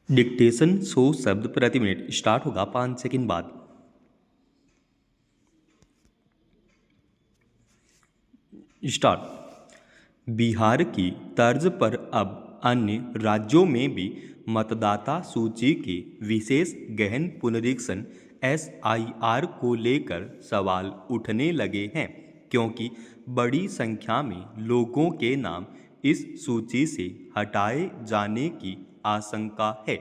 Dictation 100 शब्द प्रति minute start होगा 5 सेकंड बाद। स्टार्ट। बिहार की तर्ज पर अब अन्य राज्यों में भी मतदाता सूची के विशेष गहन पुनरीक्षण SIR को लेकर सवाल उठने लगे हैं, क्योंकि बड़ी संख्या में लोगों के नाम इस सूची से हटाए जाने की आशंका है।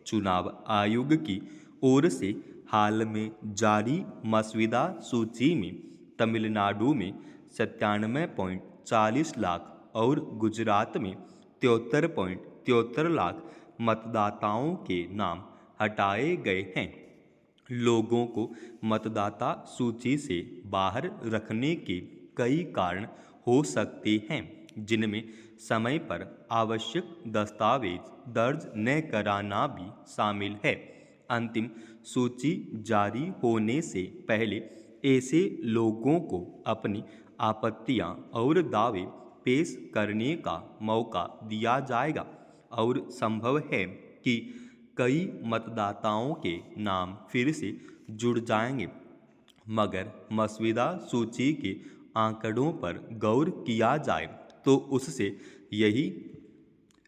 चुनाव आयोग की ओर से हाल में जारी मसविदा सूची में तमिलनाडु में 97.40 लाख और गुजरात में 73.73 लाख मतदाताओं के नाम हटाए गए हैं। लोगों को मतदाता सूची से बाहर रखने के कई कारण हो सकते हैं, जिनमें समय पर आवश्यक दस्तावेज दर्ज न कराना भी शामिल है। अंतिम सूची जारी होने से पहले ऐसे लोगों को अपनी आपत्तियां और दावे पेश करने का मौका दिया जाएगा और संभव है कि कई मतदाताओं के नाम फिर से जुड़ जाएंगे। मगर मसविदा सूची के आंकड़ों पर गौर किया जाए तो उससे यही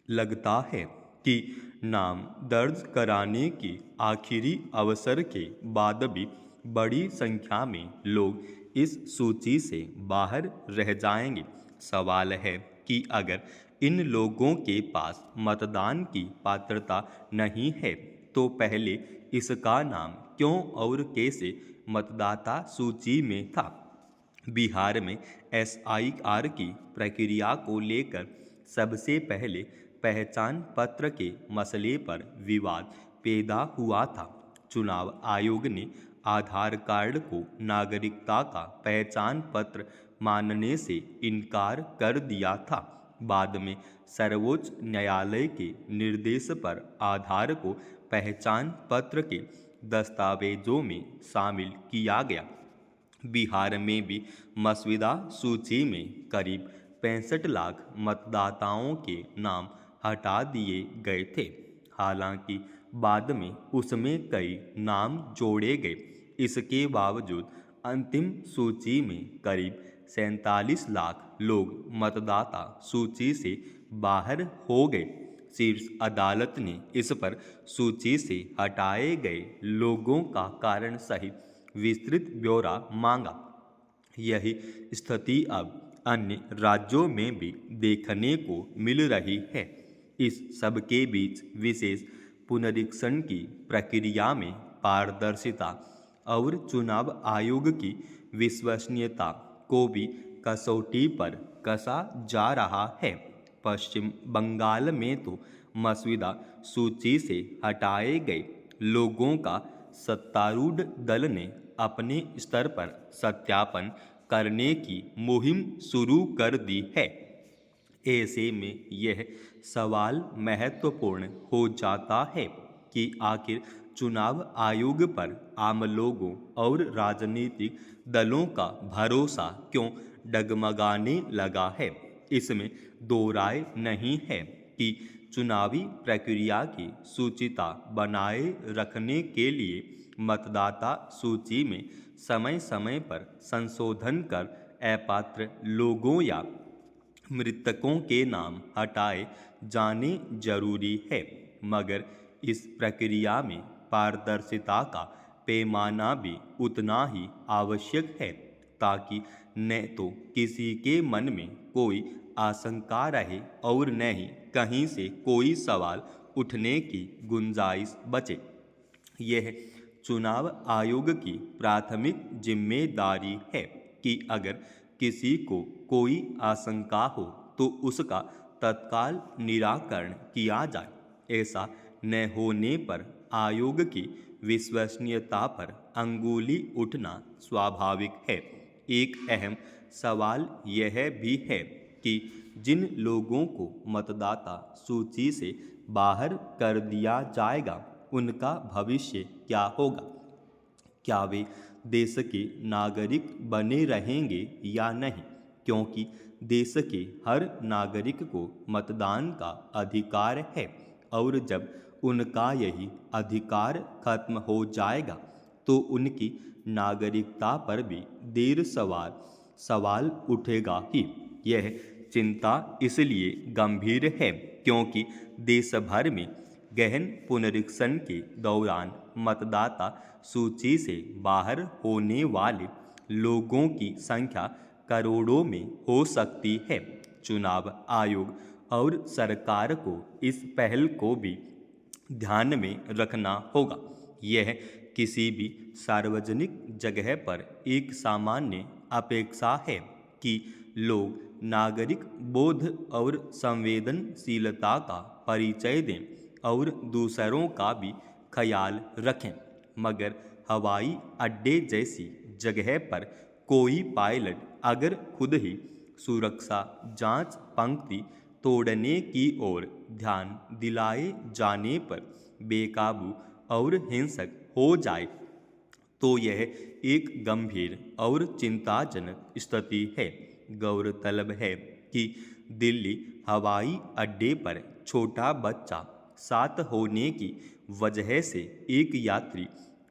लगता है कि नाम दर्ज कराने की आखिरी अवसर के बाद भी बड़ी संख्या में लोग इस सूची से बाहर रह जाएंगे। सवाल है कि अगर इन लोगों के पास मतदान की पात्रता नहीं है तो पहले इसका नाम क्यों और कैसे मतदाता सूची में था। बिहार में SIR की प्रक्रिया को लेकर सबसे पहले पहचान पत्र के मसले पर विवाद पैदा हुआ था। चुनाव आयोग ने आधार कार्ड को नागरिकता का पहचान पत्र मानने से इनकार कर दिया था। बाद में सर्वोच्च न्यायालय के निर्देश पर आधार को पहचान पत्र के दस्तावेजों में शामिल किया गया। बिहार में भी मसविदा सूची में करीब 65 लाख मतदाताओं के नाम हटा दिए गए थे। हालांकि बाद में उसमें कई नाम जोड़े गए। इसके बावजूद अंतिम सूची में करीब 47 लाख लोग मतदाता सूची से बाहर हो गए। शीर्ष अदालत ने इस पर सूची से हटाए गए लोगों का कारण सहित विस्तृत ब्यौरा मांगा। यही स्थिति अब अन्य राज्यों में भी देखने को मिल रही है। इस सबके बीच विशेष पुनरीक्षण की प्रक्रिया में पारदर्शिता और चुनाव आयोग की विश्वसनीयता को भी कसौटी पर कसा जा रहा है। पश्चिम बंगाल में तो मसविदा सूची से हटाए गए लोगों का सत्तारूढ़ दल ने अपने स्तर पर सत्यापन करने की मुहिम शुरू कर दी है। ऐसे में यह सवाल महत्वपूर्ण हो जाता है कि आखिर चुनाव आयोग पर आम लोगों और राजनीतिक दलों का भरोसा क्यों डगमगाने लगा है। इसमें दो राय नहीं है कि चुनावी प्रक्रिया की शुचिता बनाए रखने के लिए मतदाता सूची में समय समय पर संशोधन कर अपात्र लोगों या मृतकों के नाम हटाए जाने जरूरी है। मगर इस प्रक्रिया में पारदर्शिता का पैमाना भी उतना ही आवश्यक है, ताकि न तो किसी के मन में कोई आशंका रहे और न ही कहीं से कोई सवाल उठने की गुंजाइश बचे। यह चुनाव आयोग की प्राथमिक जिम्मेदारी है कि अगर किसी को कोई आशंका हो तो उसका तत्काल निराकरण किया जाए। ऐसा न होने पर आयोग की विश्वसनीयता पर अंगुली उठना स्वाभाविक है। एक अहम सवाल यह भी है कि जिन लोगों को मतदाता सूची से बाहर कर दिया जाएगा उनका भविष्य क्या होगा। क्या वे देश के नागरिक बने रहेंगे या नहीं, क्योंकि देश के हर नागरिक को मतदान का अधिकार है। और जब उनका यही अधिकार खत्म हो जाएगा तो उनकी नागरिकता पर भी देर सवाल उठेगा ही। यह चिंता इसलिए गंभीर है क्योंकि देश भर में गहन पुनरीक्षण के दौरान मतदाता सूची से बाहर होने वाले लोगों की संख्या करोड़ों में हो सकती है। चुनाव आयोग और सरकार को इस पहल को भी ध्यान में रखना होगा। यह किसी भी सार्वजनिक जगह पर एक सामान्य अपेक्षा है कि लोग नागरिक बोध और संवेदनशीलता का परिचय दें और दूसरों का भी ख्याल रखें। मगर हवाई अड्डे जैसी जगह पर कोई पायलट अगर खुद ही सुरक्षा जांच पंक्ति तोड़ने की ओर ध्यान दिलाए जाने पर बेकाबू और हिंसक हो जाए तो यह एक गंभीर और चिंताजनक स्थिति है। गौरतलब है कि दिल्ली हवाई अड्डे पर छोटा बच्चा साथ होने की वजह से एक यात्री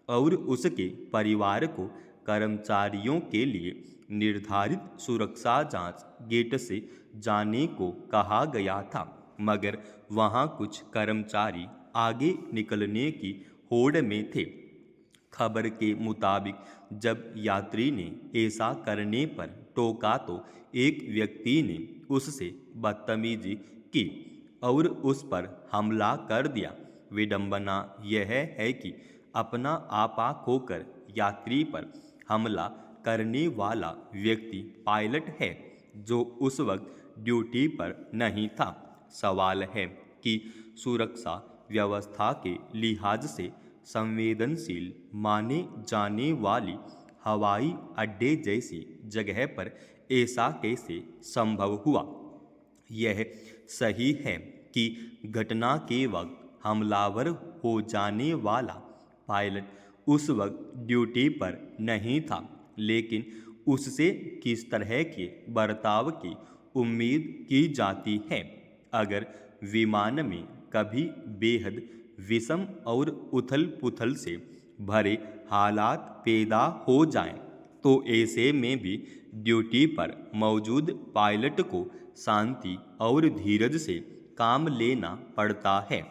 और उसके परिवार को कर्मचारियों के लिए निर्धारित सुरक्षा जांच गेट से जाने को कहा गया था, मगर वहां कुछ कर्मचारी आगे निकलने की होड़ में थे। खबर के मुताबिक जब यात्री ने ऐसा करने पर टोका तो एक व्यक्ति ने उससे बदतमीजी की और उस पर हमला कर दिया। विडंबना यह है कि अपना आपा खोकर यात्री पर हमला करने वाला व्यक्ति पायलट है जो उस वक्त ड्यूटी पर नहीं था। सवाल है कि सुरक्षा व्यवस्था के लिहाज से संवेदनशील माने जाने वाली हवाई अड्डे जैसी जगह पर ऐसा कैसे संभव हुआ। यह सही है कि घटना के वक्त हमलावर हो जाने वाला पायलट उस वक्त ड्यूटी पर नहीं था, लेकिन उससे किस तरह के बर्ताव की उम्मीद की जाती है। अगर विमान में कभी बेहद विषम और उथल पुथल से भरे हालात पैदा हो जाएं, तो ऐसे में भी ड्यूटी पर मौजूद पायलट को शांति और धीरज से काम लेना पड़ता है।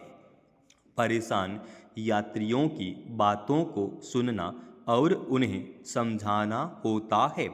परेशान यात्रियों की बातों को सुनना और उन्हें समझाना होता है।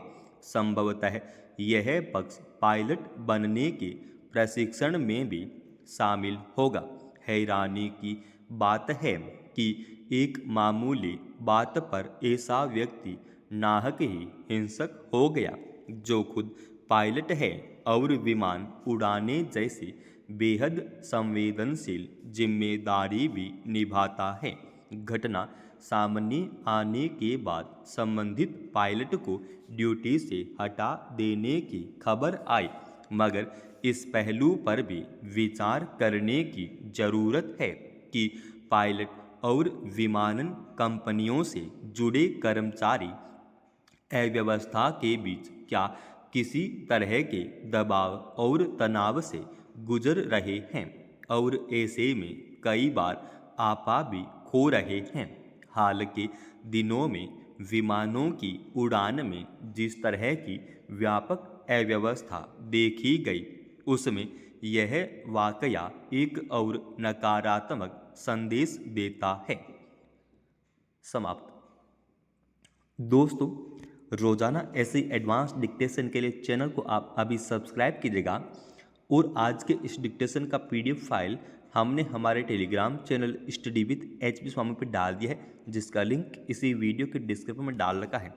संभवतः यह पक्ष पायलट बनने के प्रशिक्षण में भी शामिल होगा। हैरानी की बात है कि एक मामूली बात पर ऐसा व्यक्ति नाहक ही हिंसक हो गया जो खुद पायलट है और विमान उड़ाने जैसी बेहद संवेदनशील जिम्मेदारी भी निभाता है। घटना सामने आने के बाद संबंधित पायलट को ड्यूटी से हटा देने की खबर आई, मगर इस पहलू पर भी विचार करने की जरूरत है कि पायलट और विमानन कंपनियों से जुड़े कर्मचारी अव्यवस्था के बीच क्या किसी तरह के दबाव और तनाव से गुजर रहे हैं और ऐसे में कई बार आपा भी खो रहे हैं। हाल के दिनों में विमानों की उड़ान में जिस तरह की व्यापक अव्यवस्था देखी गई, उसमें यह वाकया एक और नकारात्मक संदेश देता है। समाप्त। दोस्तों, रोजाना ऐसे एडवांस डिक्टेशन के लिए चैनल को आप अभी सब्सक्राइब कीजिएगा और आज के इस डिक्टेशन का PDF फाइल हमने हमारे Telegram channel study with HP स्वामी पर डाल दिया है, जिसका लिंक इसी वीडियो के डिस्क्रिप्शन में डाल रखा है।